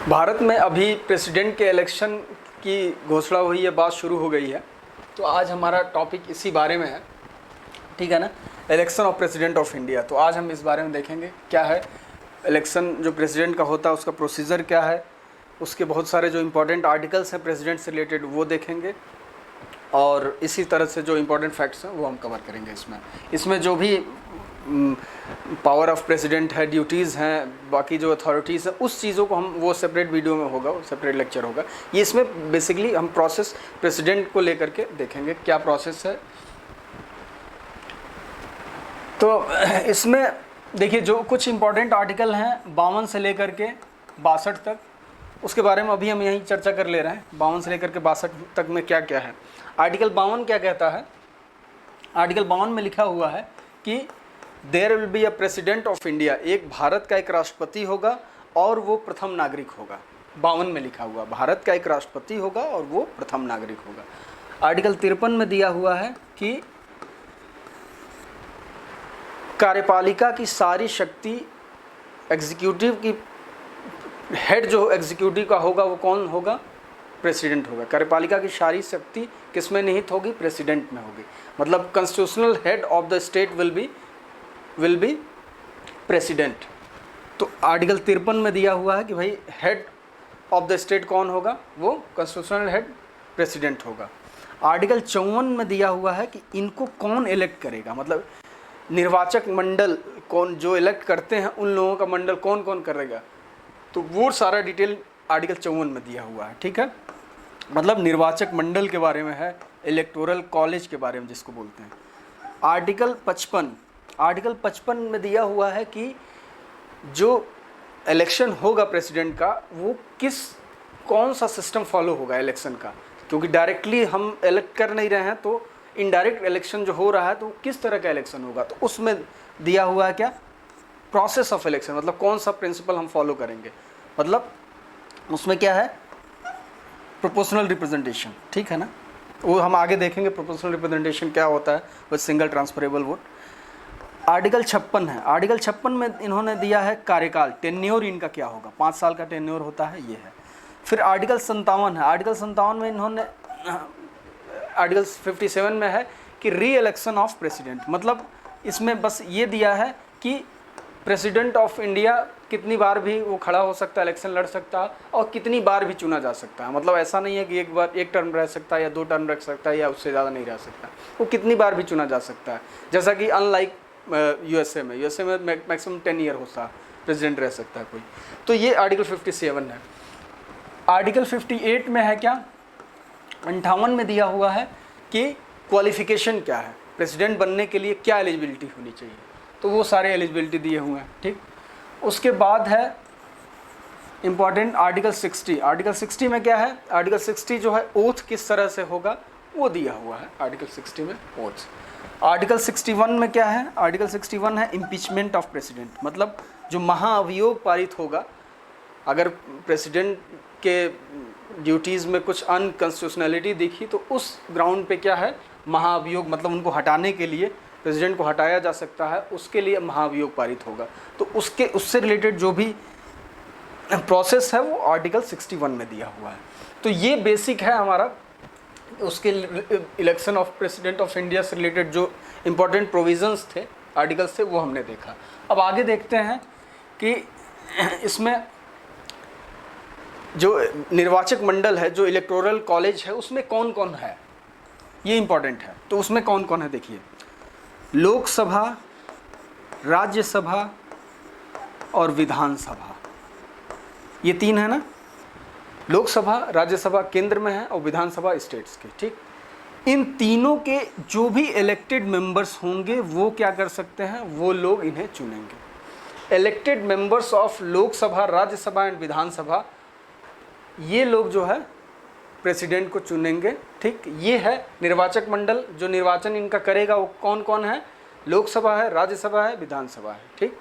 भारत में अभी प्रेसिडेंट के इलेक्शन की घोषणा हुई है, बात शुरू हो गई है। तो आज हमारा टॉपिक इसी बारे में है, ठीक है ना, election of president of India. तो आज हम इस बारे में देखेंगे क्या है इलेक्शन जो प्रेसिडेंट का होता है, उसका प्रोसीजर क्या है, उसके बहुत सारे जो इम्पोर्टेंट आर्टिकल्स हैं प्रेसिडेंट से रिलेटेड वो देखेंगे, और इसी तरह से जो इम्पोर्टेंट फैक्ट्स हैं वो हम कवर करेंगे। इसमें जो भी पावर ऑफ प्रेसिडेंट है, ड्यूटीज़ हैं, बाकी जो अथॉरिटीज़ हैं, उस चीज़ों को हम वो सेपरेट वीडियो में होगा, वो सेपरेट लेक्चर होगा। ये इसमें बेसिकली हम प्रोसेस प्रेसिडेंट को लेकर के देखेंगे क्या प्रोसेस है। तो इसमें देखिए जो कुछ इम्पोर्टेंट आर्टिकल हैं 52 से लेकर के 62 तक, उसके बारे में अभी हम यहीं चर्चा कर ले रहे हैं। 52 से लेकर के 62 तक में क्या क्या है। आर्टिकल 52 क्या कहता है? आर्टिकल 52 में लिखा हुआ है कि there will be a president of India, एक भारत का एक राष्ट्रपति होगा और वो प्रथम नागरिक होगा। 52 में लिखा हुआ भारत का एक राष्ट्रपति होगा और वो प्रथम नागरिक होगा। आर्टिकल 53 में दिया हुआ है कि कार्यपालिका की सारी शक्ति एग्जीक्यूटिव की हेड जो एग्जीक्यूटिव का होगा वो कौन होगा? प्रेसिडेंट होगा। कार्यपालिका की सारी शक्ति किस में निहित होगी? प्रेसिडेंट में होगी। मतलब constitutional head of the state will be president. तो आर्टिकल 53 में दिया हुआ है कि भाई हेड ऑफ द स्टेट कौन होगा? वो कॉन्स्टिट्यूशनल हेड प्रेसिडेंट होगा। आर्टिकल 54 में दिया हुआ है कि इनको कौन इलेक्ट करेगा, मतलब निर्वाचक मंडल कौन जो इलेक्ट करते हैं उन लोगों का मंडल कौन कौन करेगा। तो वो सारा डिटेल आर्टिकल 54 में दिया हुआ है, ठीक है। मतलब निर्वाचक मंडल के बारे में है, इलेक्टोरल कॉलेज के बारे में जिसको बोलते हैं। आर्टिकल 55 में दिया हुआ है कि जो इलेक्शन होगा प्रेसिडेंट का वो कौन सा सिस्टम फॉलो होगा इलेक्शन का, क्योंकि डायरेक्टली हम इलेक्ट कर नहीं रहे हैं, तो इनडायरेक्ट इलेक्शन जो हो रहा है तो किस तरह का इलेक्शन होगा। तो उसमें दिया हुआ है क्या? प्रोसेस ऑफ इलेक्शन, मतलब कौन सा प्रिंसिपल हम फॉलो करेंगे। मतलब उसमें क्या है? प्रोपोर्शनल रिप्रेजेंटेशन, ठीक है ना। वो हम आगे देखेंगे प्रोपोर्शनल रिप्रेजेंटेशन क्या होता है with single transferable vote. Article 56 है। आर्टिकल 56 में इन्होंने दिया है कार्यकाल, टेन्योर इनका क्या होगा, 5 साल का टेन्योर होता है, ये है। फिर आर्टिकल 57 है। आर्टिकल 57 में इन्होंने आर्टिकल 57 में है कि री इलेक्शन ऑफ प्रेसिडेंट, मतलब इसमें बस ये दिया है कि प्रेसिडेंट ऑफ इंडिया कितनी बार भी वो खड़ा हो सकता है, इलेक्शन लड़ सकता है, और कितनी बार भी चुना जा सकता है। मतलब ऐसा नहीं है कि एक बार एक टर्म रह सकता है या 2 टर्म रह सकता है या उससे ज़्यादा नहीं रह सकता, वो कितनी बार भी चुना जा सकता है। जैसा कि अनलाइक यूएसए में मैक्सिमम 10 ईयर होता है प्रेसिडेंट रह सकता है कोई। तो ये आर्टिकल 57 है। आर्टिकल 58 में है क्या? 58 में दिया हुआ है कि क्वालिफिकेशन क्या है, प्रेसिडेंट बनने के लिए क्या एलिजिबिलिटी होनी चाहिए। तो वो सारे एलिजिबिलिटी दिए हुए हैं, ठीक। उसके बाद है इम्पॉर्टेंट आर्टिकल 60। आर्टिकल 60 में क्या है? आर्टिकल 60 जो है ओथ किस तरह से होगा वो दिया हुआ है आर्टिकल 60 में, ओथ। आर्टिकल 61 में क्या है? आर्टिकल 61 है इम्पीचमेंट ऑफ प्रेसिडेंट, मतलब जो महाअभियोग पारित होगा अगर प्रेसिडेंट के ड्यूटीज़ में कुछ अनकॉन्स्टिट्यूशनलिटी दिखी तो उस ग्राउंड पे क्या है? महाअभियोग, मतलब उनको हटाने के लिए, प्रेसिडेंट को हटाया जा सकता है, उसके लिए महाअभियोग पारित होगा। तो उससे रिलेटेड जो भी प्रोसेस है वो आर्टिकल 61 में दिया हुआ है। तो ये बेसिक है हमारा उसके election of president of India से रिलेटेड जो इम्पोर्टेंट प्रोविजंस थे आर्टिकल से, वो हमने देखा। अब आगे देखते हैं कि इसमें जो निर्वाचक मंडल है, जो इलेक्टोरल कॉलेज है, उसमें कौन कौन है, ये इम्पोर्टेंट है। तो उसमें कौन कौन है देखिए, लोकसभा, राज्यसभा और विधानसभा, ये 3 है ना। लोकसभा, राज्यसभा केंद्र में है और विधानसभा स्टेट्स के, ठीक। इन तीनों के जो भी इलेक्टेड मेंबर्स होंगे वो क्या कर सकते हैं? वो लोग इन्हें चुनेंगे। Elected members of Lok Sabha, Rajya Sabha and Vidhan Sabha, ये लोग जो है प्रेसिडेंट को चुनेंगे, ठीक। ये है निर्वाचक मंडल, जो निर्वाचन इनका करेगा वो कौन कौन है? लोकसभा है, राज्यसभा है, विधानसभा है, ठीक।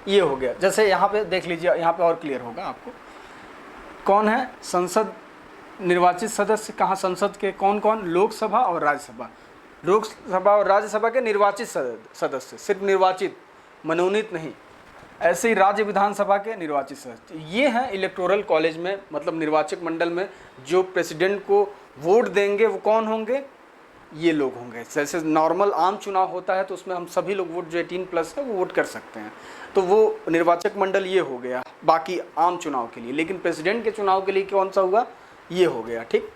ये हो गया। जैसे यहाँ पे देख लीजिए, यहाँ पे और क्लियर होगा आपको कौन है संसद निर्वाचित सदस्य, कहाँ संसद के कौन कौन? लोकसभा और राज्यसभा। लोकसभा और राज्यसभा के निर्वाचित सदस्य, सिर्फ निर्वाचित, मनोनीत नहीं। ऐसे ही राज्य विधानसभा के निर्वाचित सदस्य, ये हैं इलेक्टोरल कॉलेज में, मतलब निर्वाचक मंडल में जो प्रेसिडेंट को वोट देंगे वो कौन होंगे, ये लोग होंगे। जैसे नॉर्मल आम चुनाव होता है तो उसमें हम सभी लोग वोट, जो 18+ है वो वोट कर सकते हैं, तो वो निर्वाचक मंडल ये हो गया बाकी आम चुनाव के लिए। लेकिन प्रेसिडेंट के चुनाव के लिए कौन सा हुआ, ये हो गया, ठीक।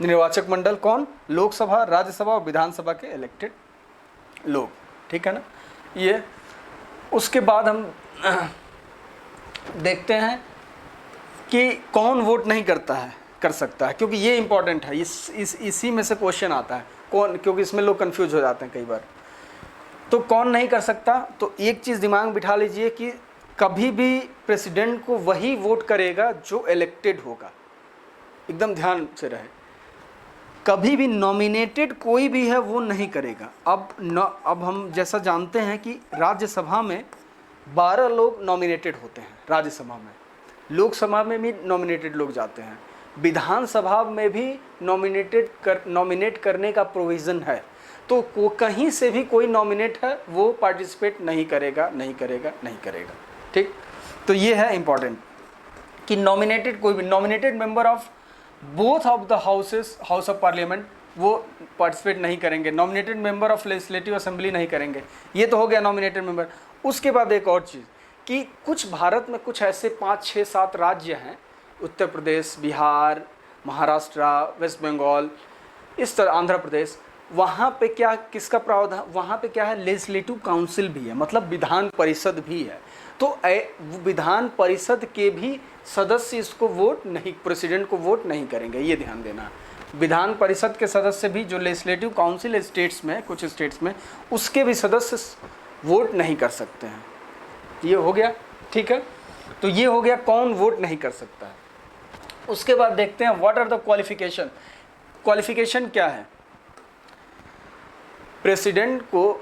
निर्वाचक मंडल कौन, लोकसभा, राज्यसभा और विधानसभा के इलेक्टेड लोग, ठीक है ना। ये उसके बाद हम देखते हैं कि कौन वोट नहीं करता है, कर सकता है, क्योंकि ये इंपॉर्टेंट है, इसी में से क्वेश्चन आता है कौन, क्योंकि इसमें लोग कंफ्यूज हो जाते हैं कई बार। तो कौन नहीं कर सकता, तो एक चीज़ दिमाग में बिठा लीजिए कि कभी भी प्रेसिडेंट को वही वोट करेगा जो इलेक्टेड होगा, एकदम ध्यान से रहे। कभी भी नॉमिनेटेड कोई भी है वो नहीं करेगा। अब हम जैसा जानते हैं कि राज्यसभा में 12 लोग नॉमिनेटेड होते हैं राज्यसभा में, लोकसभा में भी नॉमिनेटेड लोग जाते हैं, विधानसभा में भी नॉमिनेट करने का प्रोविज़न है। तो कहीं से भी कोई नॉमिनेट है वो पार्टिसिपेट नहीं करेगा, नहीं करेगा, नहीं करेगा, ठीक। तो ये है इम्पॉर्टेंट कि नॉमिनेटेड कोई भी, nominated member of both of the houses, house of parliament, वो पार्टिसिपेट नहीं करेंगे। Nominated member of legislative assembly नहीं करेंगे। ये तो हो गया नॉमिनेटेड मेंबर। उसके बाद एक और चीज़ कि कुछ भारत में कुछ ऐसे 5, 6, 7 राज्य हैं, उत्तर प्रदेश, बिहार, महाराष्ट्र, वेस्ट बंगाल, इस तरह आंध्र प्रदेश, वहाँ पे क्या, किसका प्रावधान, वहाँ पे क्या है, लेजिस्लेटिव काउंसिल भी है, मतलब विधान परिषद भी है। तो विधान परिषद के भी सदस्य इसको वोट नहीं, प्रेसिडेंट को वोट नहीं करेंगे, ये ध्यान देना। विधान परिषद के सदस्य भी, जो लेजिस्लेटिव काउंसिल स्टेट्स में, कुछ स्टेट्स में, उसके भी सदस्य वोट नहीं कर सकते हैं। ये हो गया, ठीक है। तो ये हो गया कौन वोट नहीं कर सकता है। उसके बाद देखते हैं what are the qualification. Qualification क्या है, प्रेसिडेंट को,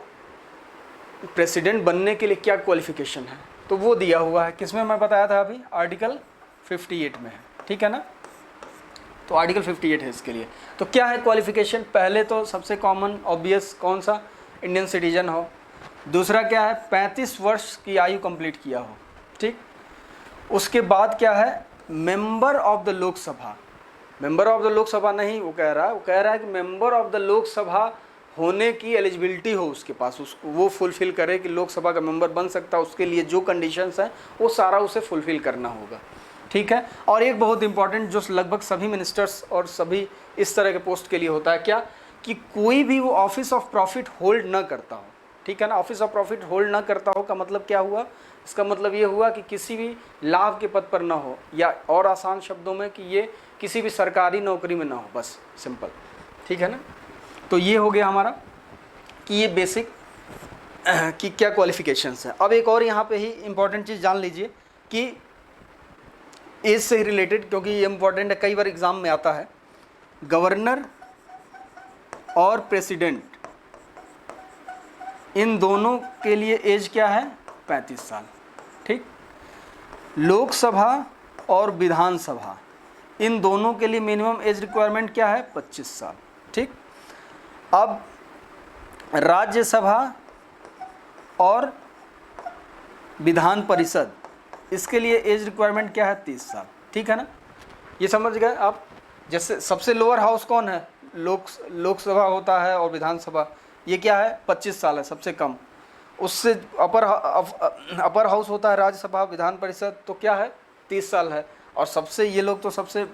प्रेसिडेंट बनने के लिए क्या क्वालिफिकेशन है, तो वो दिया हुआ है किसमें, मैं बताया था अभी, आर्टिकल 58 में है, ठीक है ना। तो आर्टिकल 58 है इसके लिए। तो क्या है क्वालिफिकेशन, पहले तो सबसे कॉमन ऑब्वियस कौन सा, इंडियन सिटीजन हो। दूसरा क्या है, 35 वर्ष की आयु कंप्लीट किया हो, ठीक। उसके बाद क्या है, member of the Lok Sabha. Member of the Lok Sabha नहीं वो कह रहा है कि मेंबर ऑफ द लोकसभा होने की एलिजिबिलिटी हो उसके पास, वो फुलफ़िल करे कि लोकसभा का मेंबर बन सकता है, उसके लिए जो कंडीशंस हैं वो सारा उसे फुलफ़िल करना होगा, ठीक है। और एक बहुत इंपॉर्टेंट जो लगभग सभी मिनिस्टर्स और सभी इस तरह के पोस्ट के लिए होता है, क्या, कि कोई भी वो ऑफिस ऑफ प्रॉफिट होल्ड ना करता हो, ठीक है ना। ऑफिस ऑफ प्रॉफिट होल्ड ना करता हो का मतलब क्या हुआ, इसका मतलब ये हुआ कि किसी भी लाभ के पद पर ना हो, या और आसान शब्दों में कि ये किसी भी सरकारी नौकरी में ना हो, बस सिंपल, ठीक है ना। तो ये हो गया हमारा कि ये बेसिक कि क्या क्वालिफिकेशंस हैं। अब एक और यहाँ पे ही इम्पॉर्टेंट चीज़ जान लीजिए कि एज से ही रिलेटेड, क्योंकि ये इम्पॉर्टेंट है, कई बार एग्ज़ाम में आता है। गवर्नर और प्रेसिडेंट, इन दोनों के लिए एज क्या है, 35 साल, ठीक। लोकसभा और विधानसभा, इन दोनों के लिए मिनिमम एज रिक्वायरमेंट क्या है, 25 साल, ठीक। अब राज्यसभा और विधान परिषद, इसके लिए एज रिक्वायरमेंट क्या है, 30 साल, ठीक है ना। ये समझ गए आप। जैसे सबसे लोअर हाउस कौन है, लोकसभा होता है और विधानसभा, ये क्या है, 25 साल है सबसे कम। उससे अपर हाउस होता है राज्यसभा, विधान परिषद, तो क्या है, 30 साल है। और सबसे ये लोग तो सबसे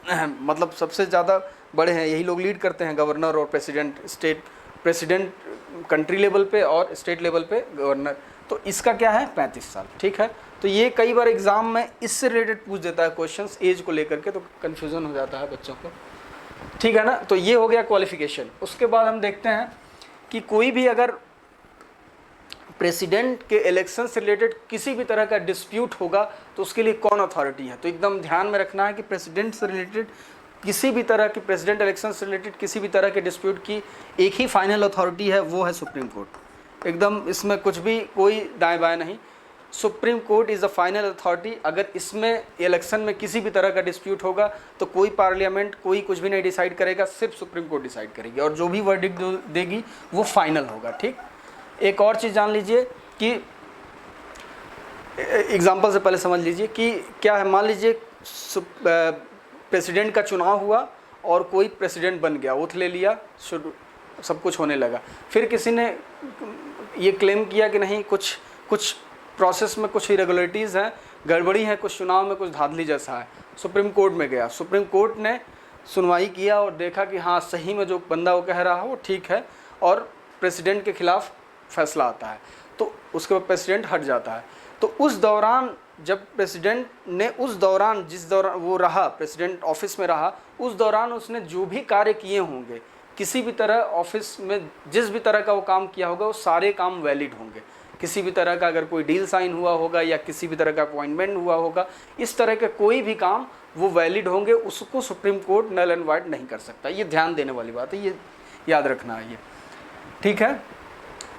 मतलब सबसे ज़्यादा बड़े हैं, यही लोग लीड करते हैं, गवर्नर और president, state president country level पे और स्टेट लेवल पे गवर्नर। तो इसका क्या है, 35 साल, ठीक है। तो ये कई बार एग्ज़ाम में इससे रिलेटेड पूछ देता है क्वेश्चंस, एज को लेकर के, तो कन्फ्यूज़न हो जाता है बच्चों को, ठीक है ना। तो ये हो गया क्वालिफिकेशन। उसके बाद हम देखते हैं कि कोई भी अगर प्रेसिडेंट के इलेक्शन से रिलेटेड किसी भी तरह का डिस्प्यूट होगा तो उसके लिए कौन अथॉरिटी है। तो एकदम ध्यान में रखना है कि प्रेसिडेंट से रिलेटेड किसी भी तरह की, प्रेसिडेंट इलेक्शन से रिलेटेड किसी भी तरह के डिस्प्यूट की एक ही फाइनल अथॉरिटी है, वो है सुप्रीम कोर्ट। एकदम इसमें कुछ भी कोई दाएं बाएं नहीं, supreme court is the final authority. अगर इसमें इलेक्शन में किसी भी तरह का डिस्प्यूट होगा तो कोई पार्लियामेंट, कोई कुछ भी नहीं डिसाइड करेगा, सिर्फ सुप्रीम कोर्ट डिसाइड करेगी, और जो भी वर्डिक्ट देगी वो फाइनल होगा, ठीक। एक और चीज़ जान लीजिए कि एग्जाम्पल से पहले समझ लीजिए कि क्या है, मान लीजिए प्रेसिडेंट का चुनाव हुआ और कोई प्रेसिडेंट बन गया, ओथ ले लिया, सब कुछ होने लगा। फिर किसी ने ये क्लेम किया कि नहीं, कुछ प्रोसेस में कुछ इरेगुलरिटीज़ हैं, गड़बड़ी है, कुछ चुनाव में कुछ धांधली जैसा है। सुप्रीम कोर्ट में गया, सुप्रीम कोर्ट ने सुनवाई किया और देखा कि हाँ सही में जो बंदा वो कह रहा है वो ठीक है, और प्रेसिडेंट के खिलाफ फैसला आता है, तो उसके बाद प्रेसिडेंट हट जाता है। तो उस दौरान जब प्रेसिडेंट ने जिस दौरान वो रहा, प्रेसिडेंट ऑफिस में रहा, उस दौरान उसने जो भी कार्य किए होंगे, किसी भी तरह ऑफिस में जिस भी तरह का वो काम किया होगा, वो सारे काम वैलिड होंगे। किसी भी तरह का अगर कोई डील साइन हुआ होगा या किसी भी तरह का अपॉइंटमेंट हुआ होगा, इस तरह के कोई भी काम वो वैलिड होंगे, उसको Supreme Court null and void नहीं कर सकता। ये ध्यान देने वाली बात है, ये याद रखना है ये, ठीक है।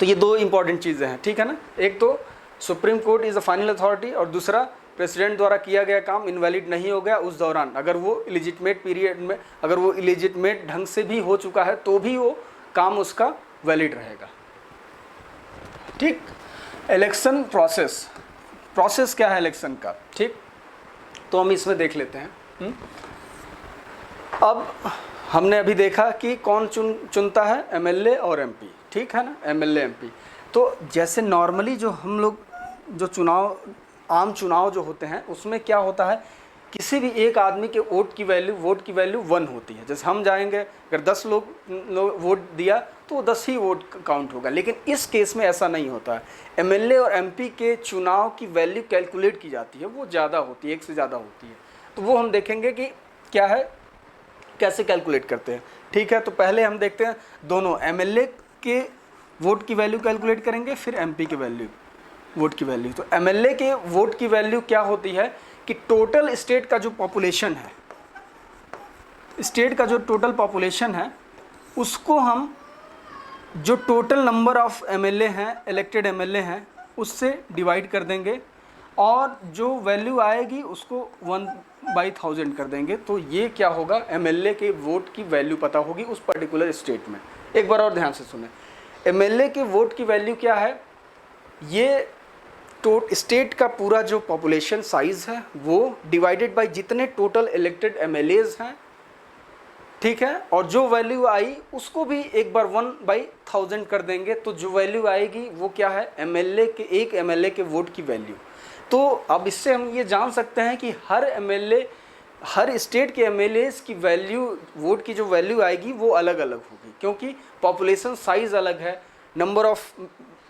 तो ये दो इंपॉर्टेंट चीज़ें हैं, ठीक है ना। एक तो supreme court is a final authority, और दूसरा प्रेसिडेंट द्वारा किया गया काम इनवैलिड नहीं हो गया उस दौरान, अगर वो इलिजिटमेट पीरियड में, अगर वो इलिजिटमेट ढंग से भी हो चुका है तो भी वो काम उसका वैलिड रहेगा, ठीक। इलेक्शन प्रोसेस क्या है इलेक्शन का, ठीक, तो हम इसमें देख लेते हैं। अब हमने अभी देखा कि कौन चुनता है, एमएलए और एमपी, ठीक है ना, एमएलए एमपी। तो जैसे नॉर्मली जो हम लोग जो आम चुनाव जो होते हैं उसमें क्या होता है, किसी भी एक आदमी के वोट की वैल्यू 1 होती है। जैसे हम जाएंगे, अगर 10 लोग वोट दिया तो 10 ही वोट काउंट होगा, लेकिन इस केस में ऐसा नहीं होता है। एमएलए और एमपी के चुनाव की वैल्यू कैलकुलेट की जाती है, वो ज़्यादा होती है, 1 से ज़्यादा होती है। तो वो हम देखेंगे कि क्या है, कैसे कैलकुलेट करते हैं, ठीक है। तो पहले हम देखते हैं दोनों, एमएलए के वोट की वैल्यू कैलकुलेट करेंगे, फिर एमपी के वोट की वैल्यू। तो एमएलए के वोट की वैल्यू क्या होती है कि टोटल स्टेट का जो पॉपुलेशन है, उसको हम जो टोटल नंबर ऑफ एमएलए हैं, इलेक्टेड एमएलए हैं, उससे डिवाइड कर देंगे, और जो वैल्यू आएगी उसको 1/1000 कर देंगे। तो ये क्या होगा, एमएलए के वोट की वैल्यू पता होगी उस पर्टिकुलर स्टेट में। एक बार और ध्यान से सुने, एमएलए के वोट की वैल्यू क्या है, ये स्टेट का पूरा जो पॉपुलेशन साइज है वो डिवाइडेड बाय जितने टोटल इलेक्टेड एमएलएज हैं, ठीक है, और जो वैल्यू आई उसको भी एक बार 1/1000 कर देंगे। तो जो वैल्यू आएगी वो क्या है, एक एमएलए के वोट की वैल्यू। तो अब इससे हम ये जान सकते हैं कि हर स्टेट के एमएलए की वैल्यू, वोट की जो वैल्यू आएगी वो अलग अलग होगी, क्योंकि पॉपुलेशन साइज अलग है, नंबर ऑफ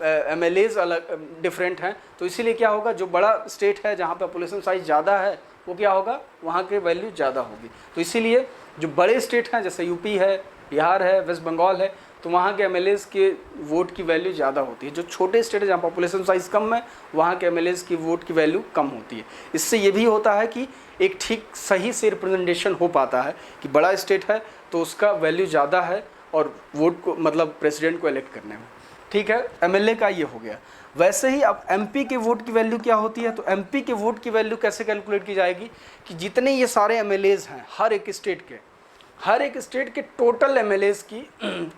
एमएलएज अलग डिफरेंट हैं। तो इसीलिए क्या होगा, जो बड़ा स्टेट है जहाँ पे पॉपुलेशन साइज ज़्यादा है वो क्या होगा, वहाँ के वैल्यू ज़्यादा होगी। तो इसीलिए जो बड़े स्टेट हैं जैसे यूपी है, बिहार है, वेस्ट बंगाल है, तो वहाँ के एमएलएज के वोट की वैल्यू ज़्यादा होती है। जो छोटे स्टेट है जहाँ पॉपुलेशन साइज कम है, वहाँ के एमएलएज की वोट की वैल्यू कम होती है। इससे ये भी होता है कि एक ठीक सही से रिप्रेजेंटेशन हो पाता है कि बड़ा स्टेट है तो उसका वैल्यू ज़्यादा है और वोट को, मतलब प्रेसिडेंट को इलेक्ट करने में, ठीक है। एमएलए का ये हो गया। वैसे ही अब एमपी के वोट की वैल्यू क्या होती है, तो एमपी के वोट की वैल्यू कैसे कैलकुलेट की जाएगी कि जितने ये सारे एमएलएज हैं हर एक स्टेट के टोटल एमएलएज की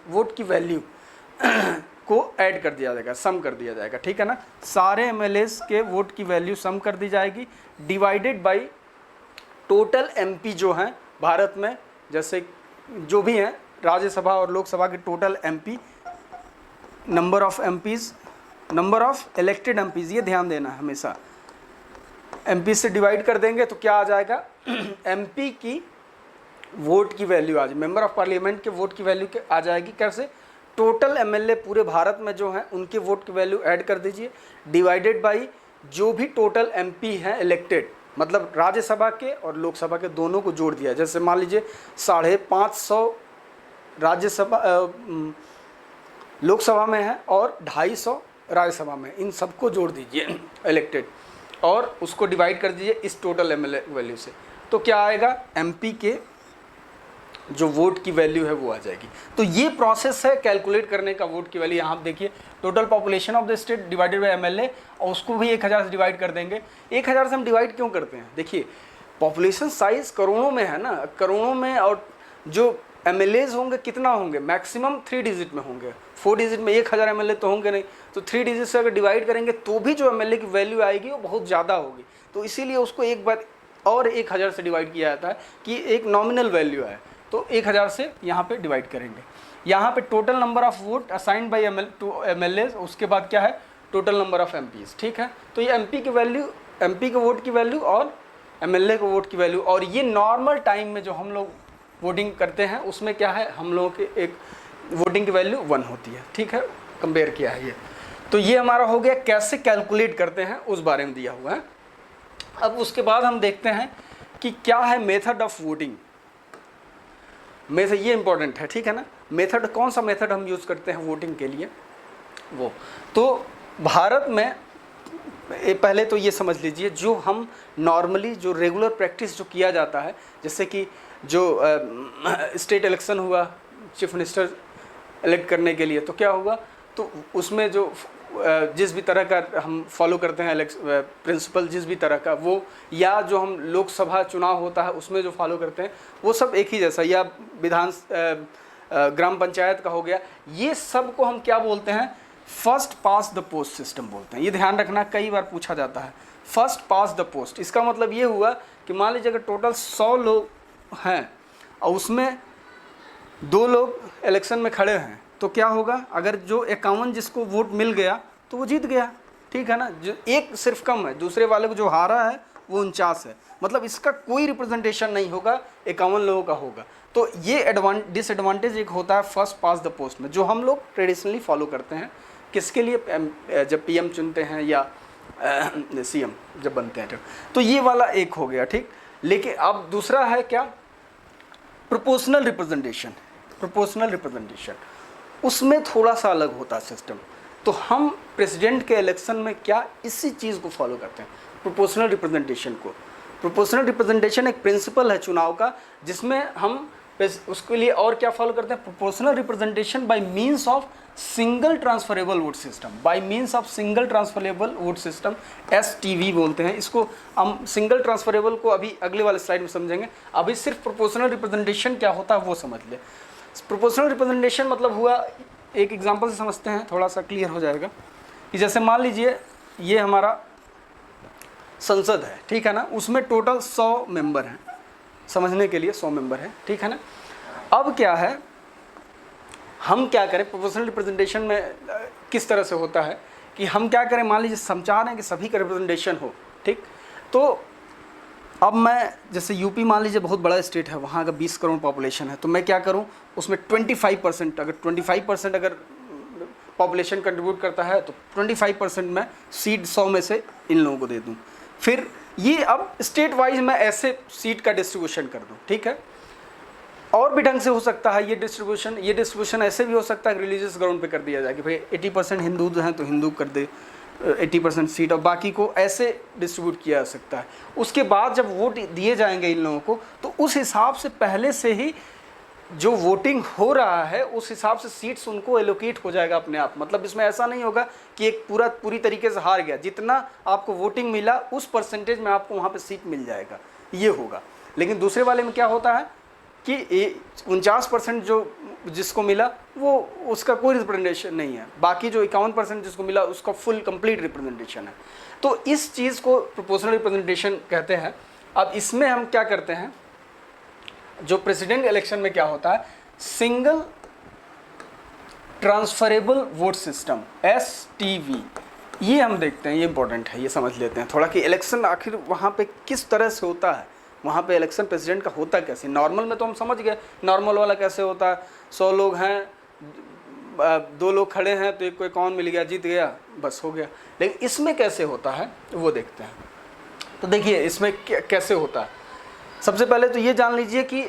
वोट की वैल्यू को ऐड कर दिया जाएगा, सम कर दिया जाएगा, ठीक है ना। सारे एमएलएज के वोट की वैल्यू सम कर दी जाएगी, डिवाइडेड बाई टोटल एमपी जो हैं भारत में, जैसे जो भी हैं राज्यसभा और लोकसभा के total MP, number of MPs, number of elected MPs, ये ध्यान देना हमेशा। एमपी से डिवाइड कर देंगे तो क्या आ जाएगा, एमपी की वोट की वैल्यू आ जाएगी, मेंबर ऑफ पार्लियामेंट के वोट की वैल्यू आ जाएगी। कैसे, टोटल एमएलए पूरे भारत में जो हैं उनके वोट की वैल्यू ऐड कर दीजिए, डिवाइडेड बाई जो भी टोटल एमपी हैं इलेक्टेड, मतलब राज्यसभा के और लोकसभा के दोनों को जोड़ दिया। जैसे मान लीजिए 550 राज्यसभा लोकसभा में है और 250 राज्यसभा में, इन सबको जोड़ दीजिए इलेक्टेड, और उसको डिवाइड कर दीजिए इस टोटल एमएलए वैल्यू से। तो क्या आएगा, एमपी के जो वोट की वैल्यू है वो आ जाएगी। तो ये प्रोसेस है कैलकुलेट करने का वोट की वैल्यू। यहाँ आप देखिए, total population of the state divided by MLA, और उसको भी 1000 से डिवाइड कर देंगे। 1000 से हम डिवाइड क्यों करते हैं, देखिए पॉपुलेशन साइज करोड़ों में है ना, करोड़ों में, और जो MLAs होंगे कितना होंगे, मैक्सिमम 3 डिजिट में होंगे, 4 डिजिट में 1000 MLA तो होंगे नहीं, तो 3 डिजिट से अगर डिवाइड करेंगे तो भी जो MLA की वैल्यू आएगी वो बहुत ज़्यादा होगी। तो इसीलिए उसको एक बार और 1000 से डिवाइड किया जाता है कि एक नॉमिनल वैल्यू है, तो 1000 से यहाँ पे डिवाइड करेंगे। यहाँ पे total number of vote assigned by MLAs, उसके बाद क्या है टोटल नंबर ऑफ MPs, ठीक है। तो ये MP की वैल्यू, MP के वोट की वैल्यू और MLA के वोट की वैल्यू, और ये नॉर्मल टाइम में जो हम लोग वोटिंग करते हैं उसमें क्या है, हम लोगों के एक वोटिंग की वैल्यू 1 होती है, ठीक है, कंपेयर किया है ये। तो ये हमारा हो गया कैसे कैलकुलेट करते हैं उस बारे में दिया हुआ है। अब उसके बाद हम देखते हैं कि क्या है मेथड ऑफ वोटिंग। मेथड ये इंपॉर्टेंट है, ठीक है ना। मेथड, कौन सा मेथड हम यूज़ करते हैं वोटिंग के लिए, वो तो भारत में पहले तो ये समझ लीजिए, जो हम नॉर्मली जो रेगुलर प्रैक्टिस जो किया जाता है, जैसे कि जो स्टेट इलेक्शन हुआ चीफ मिनिस्टर इलेक्ट करने के लिए, तो क्या हुआ, तो उसमें जो जिस भी तरह का हम फॉलो करते हैं प्रिंसिपल, जिस भी तरह का वो, या जो हम लोकसभा चुनाव होता है उसमें जो फॉलो करते हैं वो सब एक ही जैसा, या विधान ग्राम पंचायत का हो गया, ये सब को हम क्या बोलते हैं, first pass the post system बोलते हैं। ये ध्यान रखना, कई बार पूछा जाता है फर्स्ट पास द पोस्ट। इसका मतलब ये हुआ कि मान लीजिए अगर टोटल 100 लोग हैं और उसमें 2 लोग इलेक्शन में खड़े हैं, तो क्या होगा, अगर जो 51 जिसको वोट मिल गया तो वो जीत गया, ठीक है ना। जो एक सिर्फ कम है, दूसरे वाले को जो हारा है वो 49 है, मतलब इसका कोई रिप्रेजेंटेशन नहीं होगा, 51 लोगों का होगा। तो ये डिसएडवांटेज एक होता है फर्स्ट पास द पोस्ट में, जो हम लोग ट्रेडिशनली फॉलो करते हैं। किसके लिए, जब PM चुनते हैं या CM जब बनते हैं, तो ये वाला एक हो गया, ठीक। लेकिन अब दूसरा है क्या, प्रोपोर्शनल रिप्रेजेंटेशन। प्रोपोर्शनल रिप्रेजेंटेशन उसमें थोड़ा सा अलग होता है सिस्टम। तो हम प्रेसिडेंट के इलेक्शन में क्या इसी चीज़ को फॉलो करते हैं, प्रोपोर्शनल रिप्रेजेंटेशन को। प्रोपोर्शनल रिप्रेजेंटेशन एक प्रिंसिपल है चुनाव का, जिसमें हम उसके लिए और क्या फॉलो करते हैं, proportional representation by means of single transferable vote system. By means of single transferable vote system, STV बोलते हैं इसको। हम सिंगल ट्रांसफरेबल को अभी अगले वाले स्लाइड में समझेंगे, अभी सिर्फ प्रोपोर्शनल रिप्रेजेंटेशन क्या होता है वो समझ ले। प्रोपोर्शनल रिप्रेजेंटेशन मतलब हुआ, एक एग्जांपल से समझते हैं, थोड़ा सा क्लियर हो जाएगा, कि जैसे मान लीजिए ये हमारा संसद है, ठीक है ना, उसमें टोटल 100 मेंबर हैं, समझने के लिए 100 मेंबर हैं, ठीक है ना। अब क्या है, हम क्या करें, प्रोपोर्शनल रिप्रेजेंटेशन में किस तरह से होता है कि हम क्या करें, मान लीजिए हम चाह रहे हैं कि सभी का रिप्रेजेंटेशन हो, ठीक। तो अब मैं, जैसे यूपी मान लीजिए बहुत बड़ा स्टेट है, वहाँ का 20 करोड़ पॉपुलेशन है, तो मैं क्या करूँ, उसमें 25%, अगर 25% अगर पॉपुलेशन कंट्रीब्यूट करता है तो 25% मैं सीट 100 में से इन लोगों को दे दूँ। फिर ये अब स्टेट वाइज मैं ऐसे सीट का डिस्ट्रीब्यूशन कर दूँ, ठीक है। और भी ढंग से हो सकता है ये डिस्ट्रीब्यूशन ऐसे भी हो सकता है रिलीजियस ग्राउंड पे कर दिया जाए कि भाई 80% हिंदू हैं तो हिंदू कर दे 80% सीट, और बाकी को ऐसे डिस्ट्रीब्यूट किया जा सकता है। उसके बाद जब वोट दिए जाएंगे इन लोगों को, तो उस हिसाब से पहले से ही जो वोटिंग हो रहा है उस हिसाब से सीट्स उनको एलोकेट हो जाएगा अपने आप। मतलब इसमें ऐसा नहीं होगा कि एक पूरी तरीके से हार गया, जितना आपको वोटिंग मिला उस परसेंटेज में आपको वहाँ पे सीट मिल जाएगा, ये होगा। लेकिन दूसरे वाले में क्या होता है कि 49% जो जिसको मिला वो उसका कोई रिप्रेजेंटेशन नहीं है, बाकी जो 51% जिसको मिला उसका फुल कंप्लीट रिप्रेजेंटेशन है। तो इस चीज़ को प्रोपोर्शनल रिप्रेजेंटेशन कहते हैं। अब इसमें हम क्या करते हैं, जो प्रेसिडेंट इलेक्शन में क्या होता है, single transferable vote system STV, ये हम देखते हैं, ये इंपॉर्टेंट है, ये समझ लेते हैं थोड़ा कि इलेक्शन आखिर वहाँ पे किस तरह से होता है, वहाँ पे इलेक्शन प्रेसिडेंट का होता कैसे। नॉर्मल में तो हम समझ गए नॉर्मल वाला कैसे होता है, 100 लोग हैं, 2 लोग खड़े हैं तो एक को कौन मिल गया, जीत गया, बस हो गया। लेकिन इसमें कैसे होता है वो देखते हैं। तो देखिए इसमें कैसे होता है। सबसे पहले तो ये जान लीजिए कि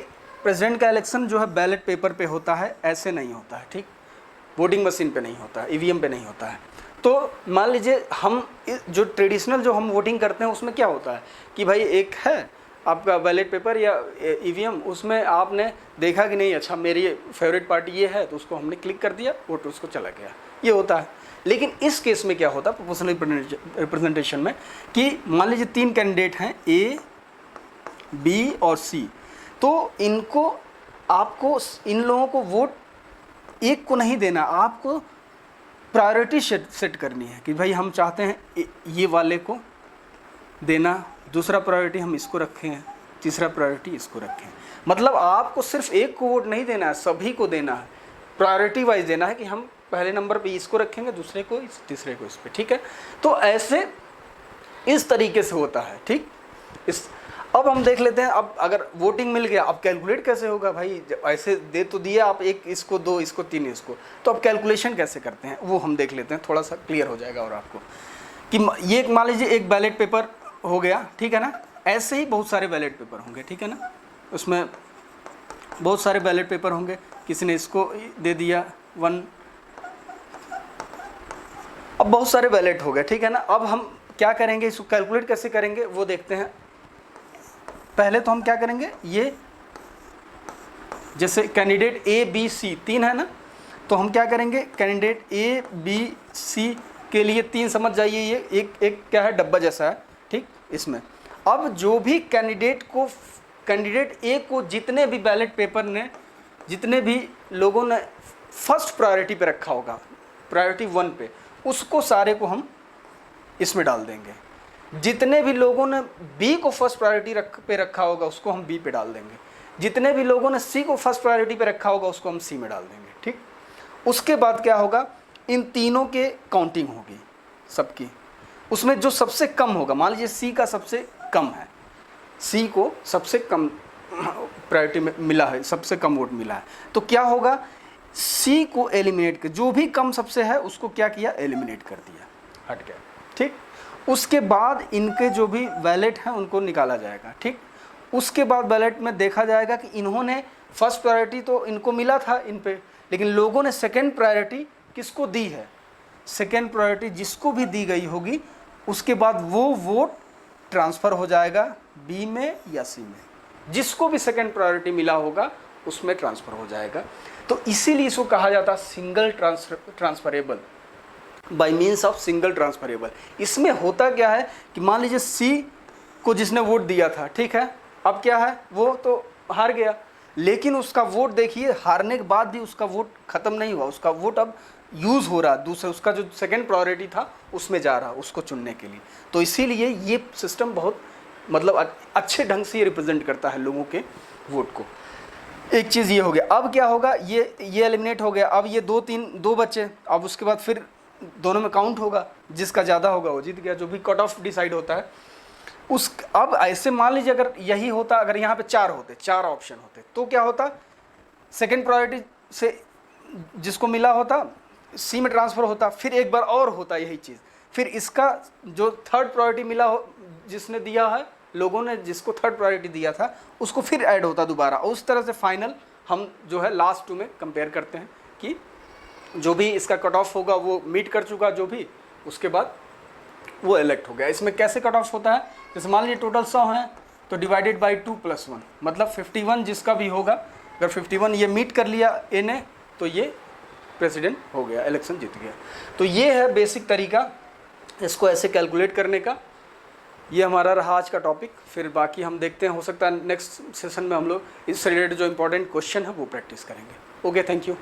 प्रेसिडेंट का इलेक्शन जो है बैलेट पेपर पे होता है, ऐसे नहीं होता है, ठीक। वोटिंग मशीन पे नहीं होता है, EVM पे नहीं होता है। तो मान लीजिए हम जो ट्रेडिशनल जो हम वोटिंग करते हैं उसमें क्या होता है कि भाई एक है आपका बैलेट पेपर या EVM, उसमें आपने देखा कि नहीं, अच्छा मेरी फेवरेट पार्टी ये है तो उसको हमने क्लिक कर दिया, वोट उसको चला गया, ये होता है। लेकिन इस केस में क्या होता है प्रोपोर्शनल रिप्रेजेंटेशन में, कि मान लीजिए 3 कैंडिडेट हैं A, B और C, तो इनको आपको इन लोगों को वोट एक को नहीं देना, आपको प्रायोरिटी सेट करनी है कि भाई हम चाहते हैं ये वाले को देना, दूसरा प्रायोरिटी हम इसको रखें हैं, तीसरा प्रायोरिटी इसको रखें। मतलब आपको सिर्फ एक को वोट नहीं देना है, सभी को देना है, प्रायोरिटी वाइज देना है कि हम पहले नंबर पे इसको रखेंगे, दूसरे को इस, तीसरे को इस पे, ठीक है। तो ऐसे इस तरीके से होता है, ठीक। इस अब हम देख लेते हैं, अब अगर वोटिंग मिल गया, अब कैलकुलेट कैसे होगा भाई, जब ऐसे दे तो दिया आप, एक इसको, दो इसको, तीन इसको, तो अब कैलकुलेशन कैसे करते हैं वो हम देख लेते हैं, थोड़ा सा क्लियर हो जाएगा और आपको कि ये मान लीजिए एक बैलेट पेपर हो गया, ठीक है ना। ऐसे ही बहुत सारे बैलेट पेपर होंगे, ठीक है ना, उसमें बहुत सारे बैलेट पेपर होंगे, किसी ने इसको दे दिया 1, अब बहुत सारे बैलेट हो गए, ठीक है ना। अब हम क्या करेंगे, इसको कैलकुलेट कैसे करेंगे वो देखते हैं। पहले तो हम क्या करेंगे, ये जैसे कैंडिडेट ए बी सी 3 है ना, तो हम क्या करेंगे, कैंडिडेट ए बी सी के लिए 3 समझ जाइए, ये एक क्या है, डब्बा जैसा है, ठीक। इसमें अब जो भी कैंडिडेट ए को जितने भी बैलेट पेपर ने, जितने भी लोगों ने फर्स्ट प्रायोरिटी पे रखा होगा, प्रायोरिटी 1 पे, उसको सारे को हम इसमें डाल देंगे। जितने भी लोगों ने बी को फर्स्ट प्रायोरिटी पे रखा होगा उसको हम बी पे डाल देंगे। जितने भी लोगों ने सी को फर्स्ट प्रायोरिटी पे रखा होगा उसको हम सी में डाल देंगे, ठीक। उसके बाद क्या होगा, इन तीनों के काउंटिंग होगी सबकी, उसमें जो सबसे कम होगा, मान लीजिए सी का सबसे कम है, सी को सबसे कम प्रायोरिटी मिला है, सबसे कम वोट मिला है, तो क्या होगा, सी को एलिमिनेट कर, जो भी कम सबसे है उसको क्या किया, एलिमिनेट कर दिया, हट गया, ठीक। उसके बाद इनके जो भी बैलेट हैं उनको निकाला जाएगा, ठीक। उसके बाद बैलेट में देखा जाएगा कि इन्होंने फर्स्ट प्रायोरिटी तो इनको मिला था इन पे, लेकिन लोगों ने सेकंड प्रायोरिटी किसको दी है, सेकंड प्रायोरिटी जिसको भी दी गई होगी, उसके बाद वो वोट ट्रांसफ़र हो जाएगा बी में या सी में, जिसको भी सेकंड प्रायोरिटी मिला होगा उसमें ट्रांसफ़र हो जाएगा। तो इसीलिए इसको कहा जाता है single transferable, bye means of single transferable. इसमें होता क्या है कि मान लीजिए सी को जिसने वोट दिया था, ठीक है, अब क्या है, वो तो हार गया, लेकिन उसका वोट देखिए, हारने के बाद भी उसका वोट ख़त्म नहीं हुआ, उसका वोट अब यूज़ हो रहा, दूसरे उसका जो सेकंड प्रायोरिटी था उसमें जा रहा उसको चुनने के लिए। तो इसीलिए ये सिस्टम बहुत मतलब अच्छे ढंग से ये रिप्रेजेंट करता है लोगों के वोट को। एक चीज़ ये हो गया। अब क्या होगा, ये एलिमिनेट हो गया, अब ये दो बच्चे, अब उसके बाद फिर दोनों में काउंट होगा, जिसका ज़्यादा होगा वो जीत गया, जो भी कट ऑफ डिसाइड होता है उस। अब ऐसे मान लीजिए अगर यही होता, अगर यहाँ पे 4 होते, 4 ऑप्शन होते, तो क्या होता, सेकंड प्रायोरिटी से जिसको मिला होता सी में ट्रांसफ़र होता, फिर एक बार और होता यही चीज़, फिर इसका जो थर्ड प्रायोरिटी मिला हो, जिसने दिया है, लोगों ने जिसको थर्ड प्रायोरिटी दिया था उसको फिर ऐड होता दोबारा। उस तरह से फाइनल हम जो है लास्ट 2 में कंपेयर करते हैं कि जो भी इसका कट ऑफ होगा वो मीट कर चुका, जो भी उसके बाद वो इलेक्ट हो गया। इसमें कैसे कट ऑफ होता है, जैसे मान लीजिए टोटल 100 हैं तो डिवाइडेड बाई 2 + 1, मतलब 51 जिसका भी होगा, अगर 51 ये मीट कर लिया ए ने तो ये प्रेसिडेंट हो गया, इलेक्शन जीत गया। तो ये है बेसिक तरीका इसको ऐसे कैलकुलेट करने का। ये हमारा रहा आज का टॉपिक, फिर बाकी हम देखते हैं, हो सकता है नेक्स्ट सेशन में हम लोग इससे रिलेटेड जो इंपॉर्टेंट क्वेश्चन है वो प्रैक्टिस करेंगे। Okay, thank you.